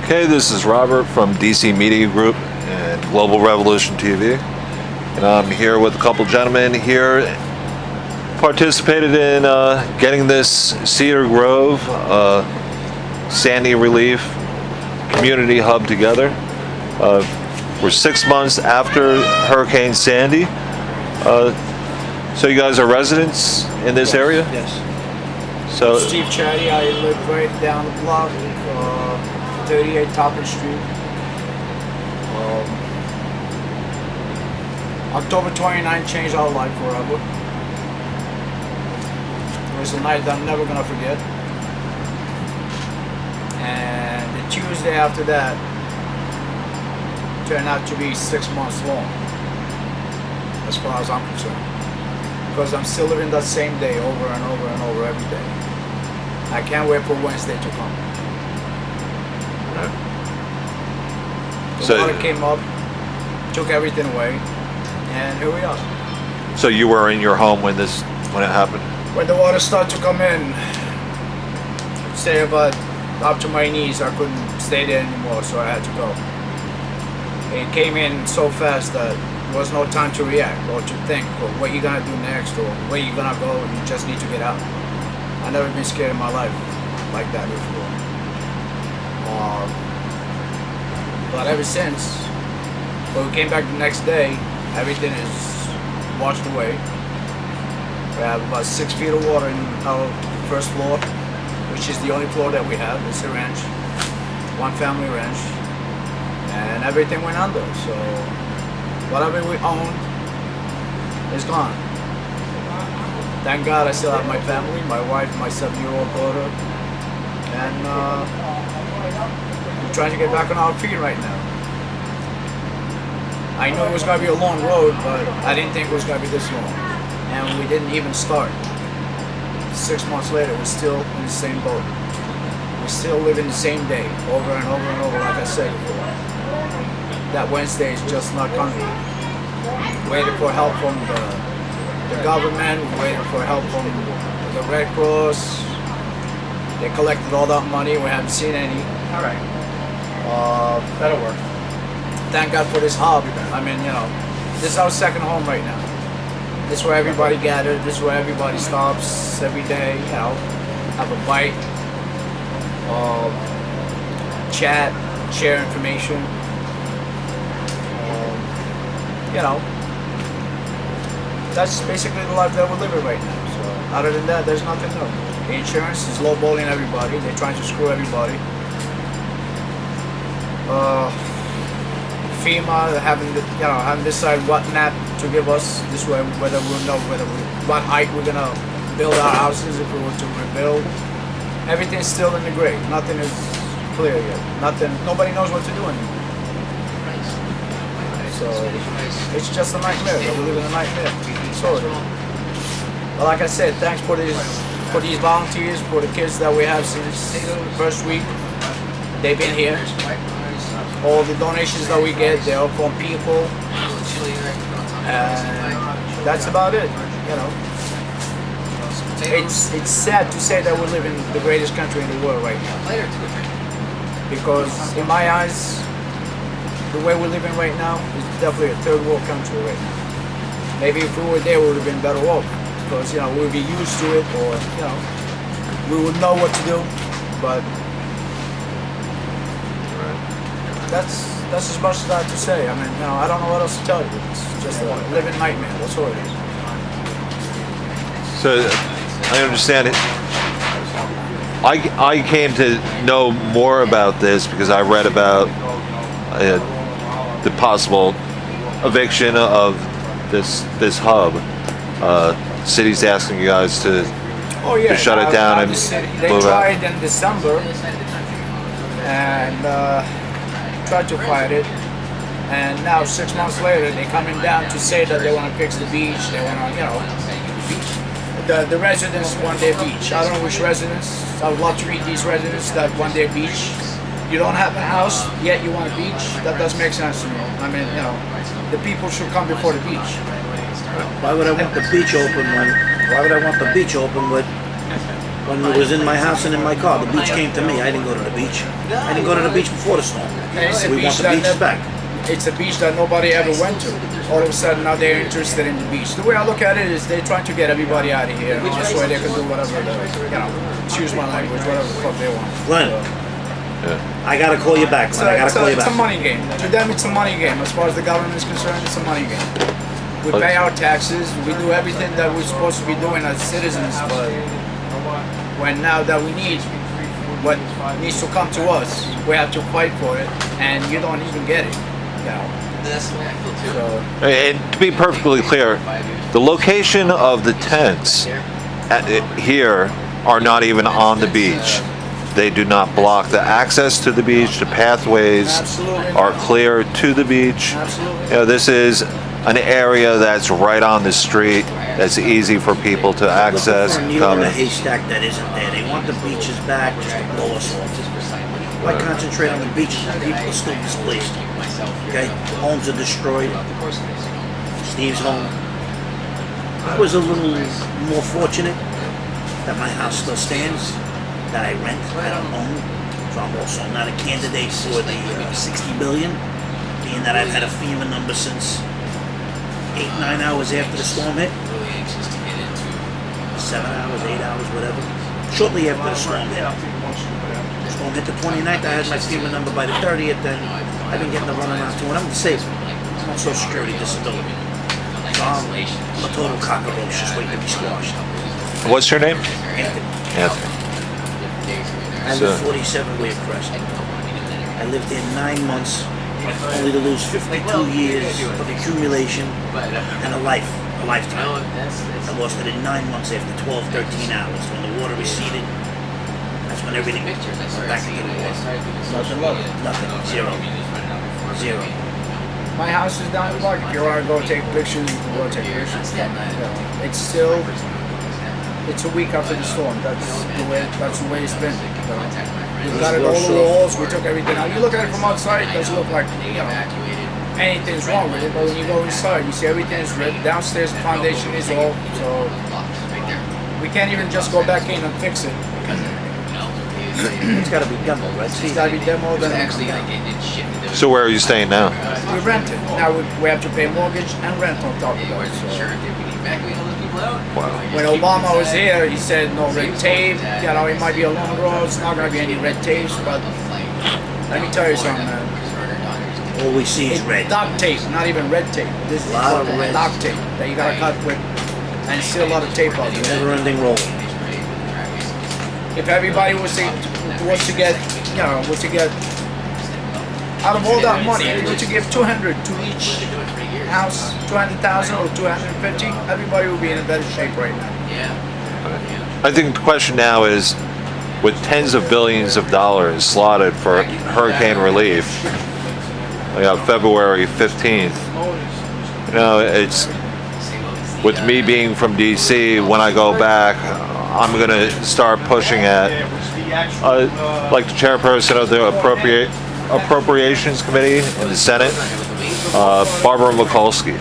Okay, this is Robert from DC Media Group and Global Revolution TV. And I'm here with a couple gentlemen here participated in getting this Cedar Grove Sandy Relief Community Hub together. We're 6 months after Hurricane Sandy. So you guys are residents in this area? Yes. So Steve Chatty, I live right down the block, 38 Toppin Street. October 29 changed our life forever. It was a night that I'm never gonna forget. And the Tuesday after that turned out to be 6 months long, as far as I'm concerned. Because I'm still living that same day over and over and over every day. I can't wait for Wednesday to come. The water came up, took everything away, and here we are. So you were in your home when it happened? When the water started to come in, say about up to my knees, I couldn't stay there anymore, so I had to go. It came in so fast that there was no time to react or to think, or what you're gonna do next, or where you're gonna go. You just need to get out. I've never been scared in my life like that before. But ever since, when we came back the next day, everything is washed away. We have about 6 feet of water in our first floor, which is the only floor that we have. It's a ranch, one family ranch, and everything went under. So whatever we owned is gone. Thank God I still have my family, my wife, my 7-year-old daughter, and we're trying to get back on our feet right now. I knew it was going to be a long road, but I didn't think it was going to be this long. And we didn't even start. 6 months later, we're still in the same boat. We still live in the same day, over and over and over, like I said before. That Wednesday is just not coming. Waiting for help from the government, waiting for help from the Red Cross. They collected all that money, we haven't seen any. All right. That'll work. Thank God for this hub. I mean, you know, this is our second home right now. This is where everybody gathers, this is where everybody stops every day, you know, have a bite, chat, share information. You know, that's basically the life that we're living right now. So other than that, there's nothing new. The insurance is lowballing everybody. They're trying to screw everybody. FEMA haven't decided what map to give us. This way, whether we'll know what height we're gonna build our houses if we were to rebuild. Everything's still in the gray. Nothing is clear yet. Nobody knows what to do anymore. So it's just a nightmare. We live in a nightmare. Sorry. But like I said, thanks for these volunteers, for the kids that we have since the first week. They've been here. All the donations that we get, they're all from people. And that's about it, you know. It's sad to say that we live in the greatest country in the world right now. Because in my eyes, the way we're living right now is definitely a third world country right now. Maybe if we were there, we would have been better off. Because, you know, we would be used to it, or, you know, we would know what to do. But that's as much as I have to say. I mean, you know, I don't know what else to tell you. It's just a living nightmare. That's all it is. So I understand it. I came to know more about this because I read about the possible eviction of this hub. City's asking you guys to shut it down and they tried in December and tried to fight it, and now 6 months later they're coming down to say that they want to fix the beach. They want to, you know, the residents want their beach. I don't know which residents. I would love to read these residents that want their beach. You don't have a house yet you want a beach. That doesn't make sense to me. I mean, you know, the people should come before the beach. Why would I want the beach open when? Why would I want the beach open with when it was in my house and in my car. The beach came to me. I didn't go to the beach. I didn't go to the beach before the storm. It's a We want beach the that beaches back. It's a beach that nobody ever went to. All of a sudden now they're interested in the beach. The way I look at it is they're trying to get everybody out of here. This way they can do whatever, excuse my language, whatever the fuck they want. Glenn, I gotta call you back, Glenn. I gotta call you It's a back. money game. To them it's a money game. As far as the government is concerned, it's a money game. We pay our taxes, we do everything that we're supposed to be doing as citizens, but when now that we need what needs to come to us, we have to fight for it, and you don't even get it. That's the way I feel too. So, And to be perfectly clear, the location of the tents here are not even on the beach. They do not block the access to the beach. The pathways Absolutely are not. clear to the beach. absolutely. This is an area that's right on the street. That's easy for people to access. Looking for a needle Come in a in. haystack that isn't there. They want the beaches back just to blow us off. Why concentrate on the beaches? People are still displaced. Okay? Homes are destroyed. Steve's home. I was a little more fortunate that my house still stands, that I rent, I don't own. So I'm also not a candidate for the 60 billion, being that I've had a FEMA number since 8-9 hours after the storm hit. 7 hours, 8 hours, whatever. Shortly after the storm hit. The storm hit the 29th, I had my FEMA number by the 30th, then I've been getting the run around too, and I'm disabled. I'm on Social Security disability. So I'm a total cockroach just waiting to be squashed. What's your name? Anthony. Anthony. I live 47 Wave Crest. I lived there 9 months, only to lose 52 years of accumulation and a lifetime. I lost it in 9 months after 12, 13 hours. When the water receded, that's when everything went back into the water. Nothing. Zero. Zero. My house is down the block. If you want to go take pictures, you can go take pictures. It's still, it's a week after the storm. That's the way it's been. We got it all the walls. We took everything out. You look at it from outside, it doesn't look like anything's wrong with it. But when you go inside, you see everything is red. Downstairs, the foundation is off. So we can't even just go back in and fix it. It's got to be demoed, right? It's got to be demoed and then come down. So where are you staying now? We rent it. Now we have to pay mortgage and rent on top of that. So. Wow. When Obama was here, he said no red tape. It might be a long road. It's not going to be any red tapes. But let me tell you something, man. All we see is red. Duct tape, not even red tape. This is Lot of red. duct tape that you got to cut with, and still a lot of tape out there. Never-ending roll. If everybody was to get out of all that money, if you were to give 200 to each house, 200,000 or 250, everybody would be in a better shape right now. I think the question now is, with tens of billions of dollars slotted for hurricane relief, February 15th, it's, with me being from DC, when I go back, I'm going to start pushing at, like the chairperson of the Appropriations Committee in the Senate, Barbara Mikulski.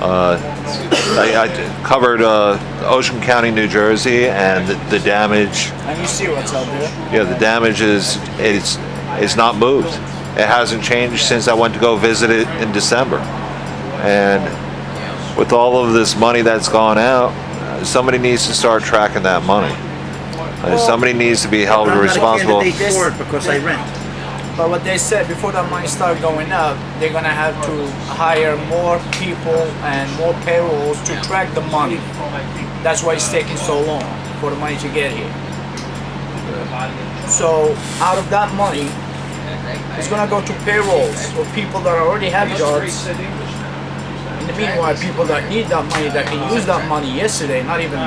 I covered Ocean County, New Jersey, and the damage. And you see what's out there. Yeah, the damage it's not moved. It hasn't changed since I went to go visit it in December. And with all of this money that's gone out, somebody needs to start tracking that money. Somebody needs to be held responsible. I'm not a candidate for it because I rent. But what they said, before that money started going up, they're going to have to hire more people and more payrolls to track the money. That's why it's taking so long for the money to get here. So out of that money, it's going to go to payrolls for people that already have jobs. In the meanwhile, people that need that money, that can use that money yesterday, not even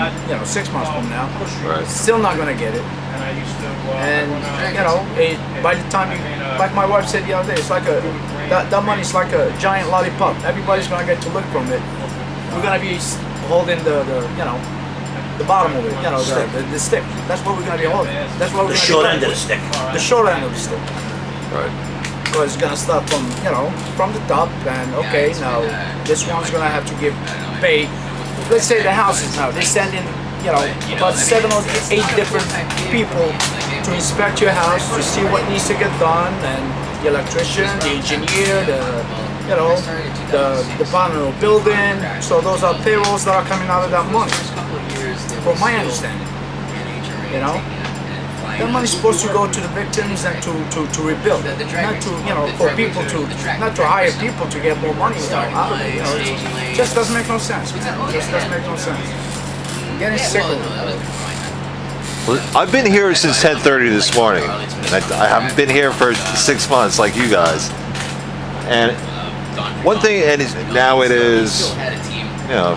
6 months from now, Right. still not going to get it. And by the time like my wife said the other day, it's like that money's like a giant lollipop. Everybody's gonna get to lick from it. We're gonna be holding the bottom of it, the stick. That's what we're gonna be holding. That's what we're The gonna short be end of the holding. stick. The short end of the stick. Right. So it's gonna start from the top, and now this one's gonna have to pay. Let's say the houses now, they're sending you know, about 7 or 8 different people to inspect your house to see what needs to get done, and the electrician, the engineer, you know, the department of building. So those are payrolls that are coming out of that money, from my understanding. You know, that money's supposed to go to the victims and to rebuild, not to, you know, for people to, not to hire people to get more money out of it. You know, it just doesn't make no sense. It just doesn't make no sense. I'm getting sick of it. Well, I've been here since 10:30 this morning, and I haven't been here for 6 months like you guys. And one thing, and now it is, you know,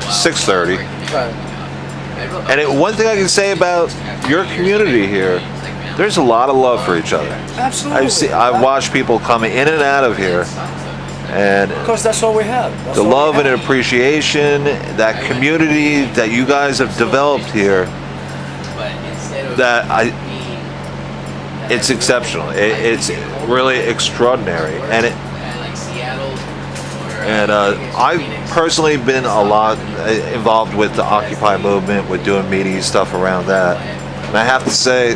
6:30. Right. And one thing I can say about your community here, there's a lot of love for each other. Absolutely. I've watched people come in and out of here, and Because that's all we have. That's the all we love and have. appreciation, that community that you guys have developed here, it's exceptional. It's really extraordinary, and I've personally been a lot involved with the Occupy movement, with doing media stuff around that. And I have to say,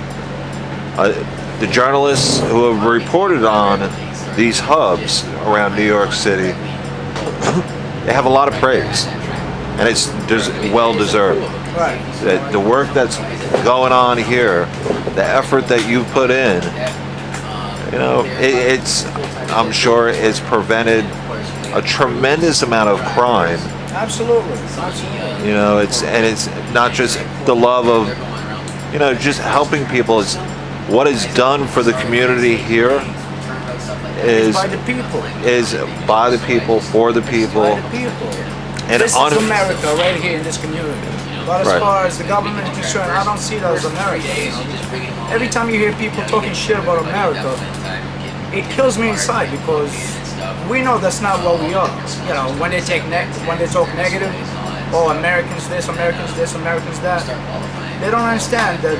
the journalists who have reported on these hubs around New York City, they have a lot of praise, and it's well deserved. Right. The work that's going on here, the effort that you put in, you know, I'm sure it's prevented a tremendous amount of crime. Absolutely. Absolutely. You know, it's not just the love of, you know, just helping people. It's what is done for the community here is By the people. by the people, for the people. By the people. And This is America right here in this community. But as Right. far as the government is concerned, I don't see that as America. You know? Every time you hear people talking shit about America, it kills me inside, because we know that's not what we are. You know, when they talk negative, oh, Americans this, Americans this, Americans that, they don't understand that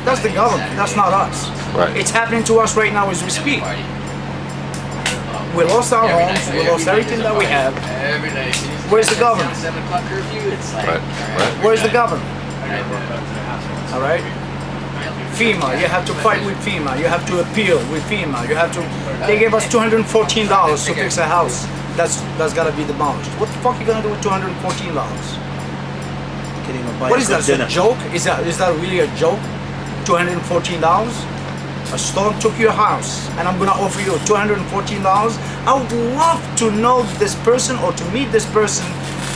that's the government, that's not us. Right. It's happening to us right now as we speak. We lost our homes, we lost everything that we have. Where's the government? Right. Where's the government? All right? FEMA, you have to fight with FEMA. You have to appeal with FEMA. You have to. They gave us $214 to fix a house that's gotta be demolished. What the fuck are you gonna do with $214? Can't even buy What a is good that? dinner. A joke? Is that really a joke? $214? A storm took your house, and I'm gonna offer you $214. I would love to know this person, or to meet this person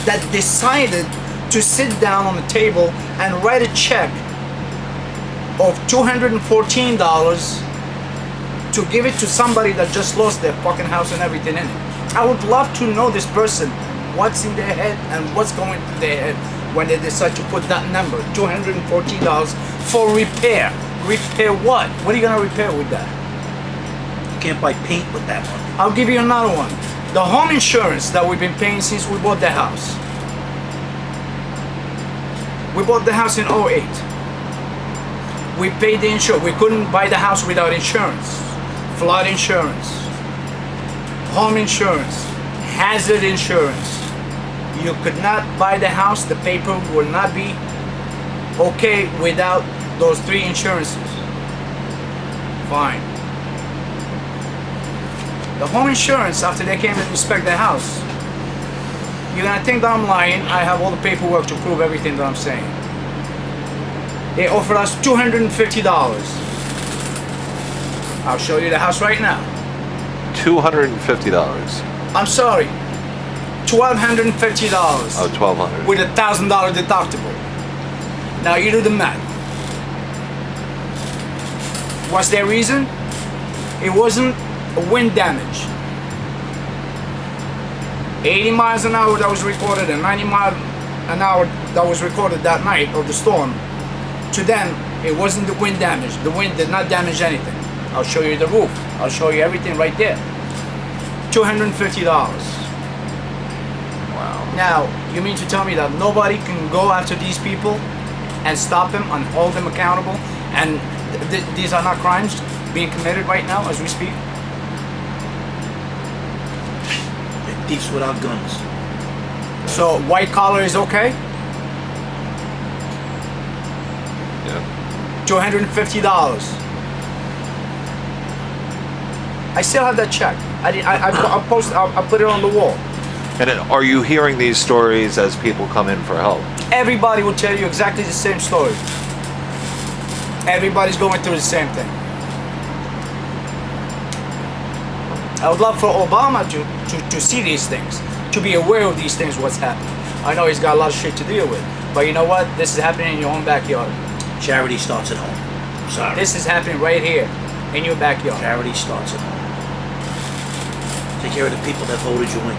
that decided to sit down on the table and write a check of $214 to give it to somebody that just lost their fucking house and everything in it. I would love to know this person, what's in their head and what's going through their head when they decide to put that number, $214 for repair. Repair what? What are you gonna repair with that? You can't buy paint with that money. I'll give you another one. The home insurance that we've been paying since we bought the house. We bought the house in 08. We paid the insurance. We couldn't buy the house without insurance. Flood insurance, home insurance, hazard insurance. You could not buy the house. The paper will not be okay without those 3 insurances. Fine. The home insurance, after they came and inspect the house, you're gonna think that I'm lying. I have all the paperwork to prove everything that I'm saying. They offered us $250. I'll show you the house right now. $250. I'm sorry, $1,250 Oh, $1,200. with a $1,000 deductible. Now you do the math. What's their reason? It wasn't a wind damage. 80 miles an hour that was recorded and 90 miles an hour that was recorded that night of the storm. To them, it wasn't the wind damage. The wind did not damage anything. I'll show you the roof. I'll show you everything right there. $250. Wow. Now, you mean to tell me that nobody can go after these people and stop them and hold them accountable? And these are not crimes being committed right now as we speak? They're thieves without guns. So white collar is okay? Yeah. $250. I still have that check. I put it on the wall. And are you hearing these stories as people come in for help? Everybody will tell you exactly the same story. Everybody's going through the same thing. I would love for Obama to see these things, to be aware of these things, what's happening. I know he's got a lot of shit to deal with, but you know what? This is happening in your own backyard. Charity starts at home. Sorry. This is happening right here, in your backyard. Charity starts at home. Take care of the people that voted you in.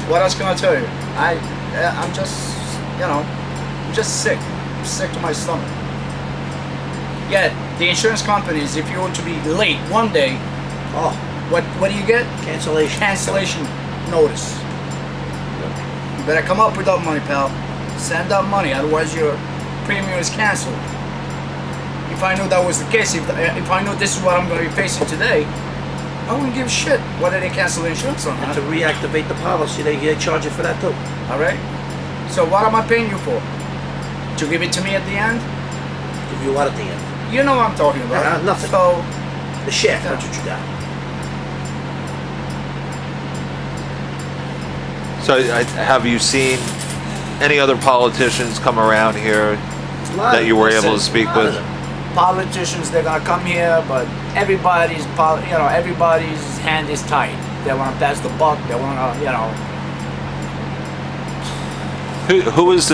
What else can I tell you? I'm just, I'm just sick. I'm sick to my stomach. Yeah, the insurance companies, if you were to be late one day, Oh, what do you get? cancellation. Cancellation notice. You better come up with that money, pal. Send that money, otherwise your premium is canceled. If I knew that was the case, if I knew this is what I'm going to be facing today, I wouldn't give a shit whether they cancel the insurance or And not. to reactivate the policy, they charge you for that too. Alright? So what am I paying you for? To give it to me at the end? Give you what at the end? You know what I'm talking about. Nothing. So, The share, that's what you got. So have you seen any other politicians come around here that you were able to speak with? politicians, they're gonna come here, but everybody's hand is tied. They want to pass the buck. They want to, Who is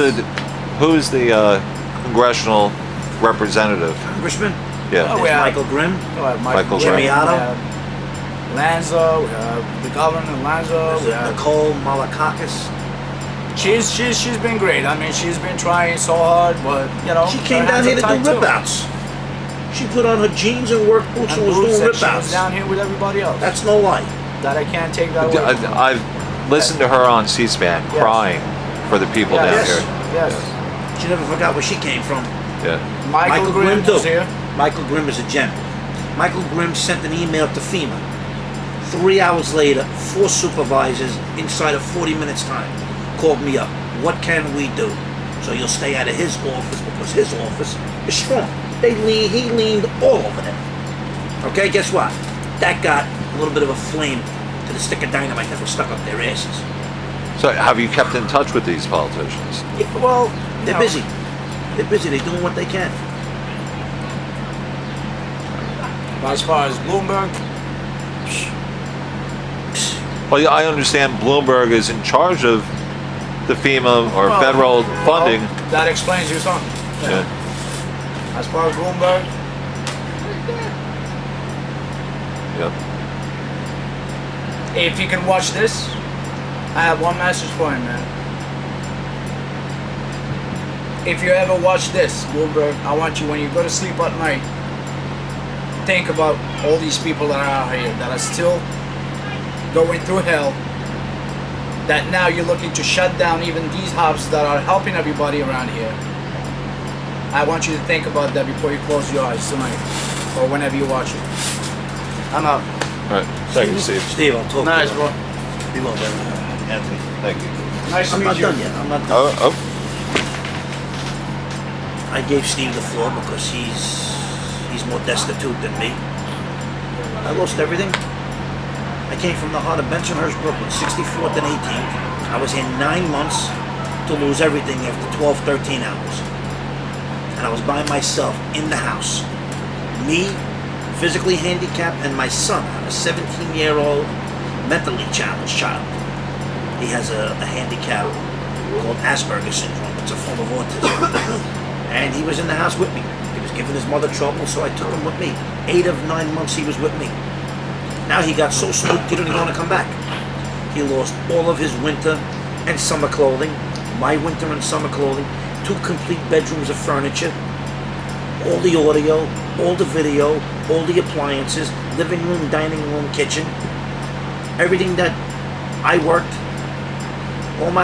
the congressional representative? Congressman? Yeah. Oh, yeah. Michael Grimm? Michael Grimm, Grimm. we have Lanza, we have the governor Lanza, we have Nicole Malakakis. She's been great. I mean, she's been trying so hard, but She came her down hands here are to tied do too. rip-outs. She put on her jeans and work boots and was doing She was rip-outs. down here with everybody else. That's no lie. That I can't take that away. from her. I've listened to her on C-SPAN Yes. crying for the people down Yes. here. Yes. She never forgot where she came from. Yeah. Michael Grimm too. was here. Michael Grimm is a gem. Michael Grimm sent an email to FEMA. 3 hours later, 4 supervisors inside of 40 minutes time called me up. What can we do? So you'll stay out of his office because his office is strong. He leaned all over them. Okay, guess what? That got a little bit of a flame to the stick of dynamite that was stuck up their asses. So have you kept in touch with these politicians? Yeah, well, They're busy. They're busy. They're doing what they can. As far as Bloomberg, Well, yeah, I understand Bloomberg is in charge of the FEMA or well, federal funding. well, that explains you something. Yeah. As far as Bloomberg, Yeah. if you can watch this, I have one message for him, man. If you ever watch this, Bloomberg, I want you, when you go to sleep at night, think about all these people that are out here that are still going through hell, that now you're looking to shut down even these hubs that are helping everybody around here. I want you to think about that before you close your eyes tonight or whenever you watch it. I'm out. All right. Thank you, Steve. Steve, I'll talk Nice, to bro. you. Be well, brother. Anthony, thank you. Nice to I'm meet not you. done yet. I'm not done. Oh. I gave Steve the floor because he's more destitute than me. I lost everything. I came from the heart of Bensonhurst, Brooklyn, 64th and 18th. I was here 9 months to lose everything after 12, 13 hours. And I was by myself in the house. Me, physically handicapped, and my son, a 17-year-old mentally challenged child. He has a handicap called Asperger's syndrome. It's a form of autism. And he was in the house with me. He was giving his mother trouble, so I took him with me. 8 of 9 months he was with me. Now he got so spooked he didn't even want to come back. He lost all of his winter and summer clothing, my winter and summer clothing, 2 complete bedrooms of furniture, all the audio, all the video, all the appliances, living room, dining room, kitchen, everything that I worked all my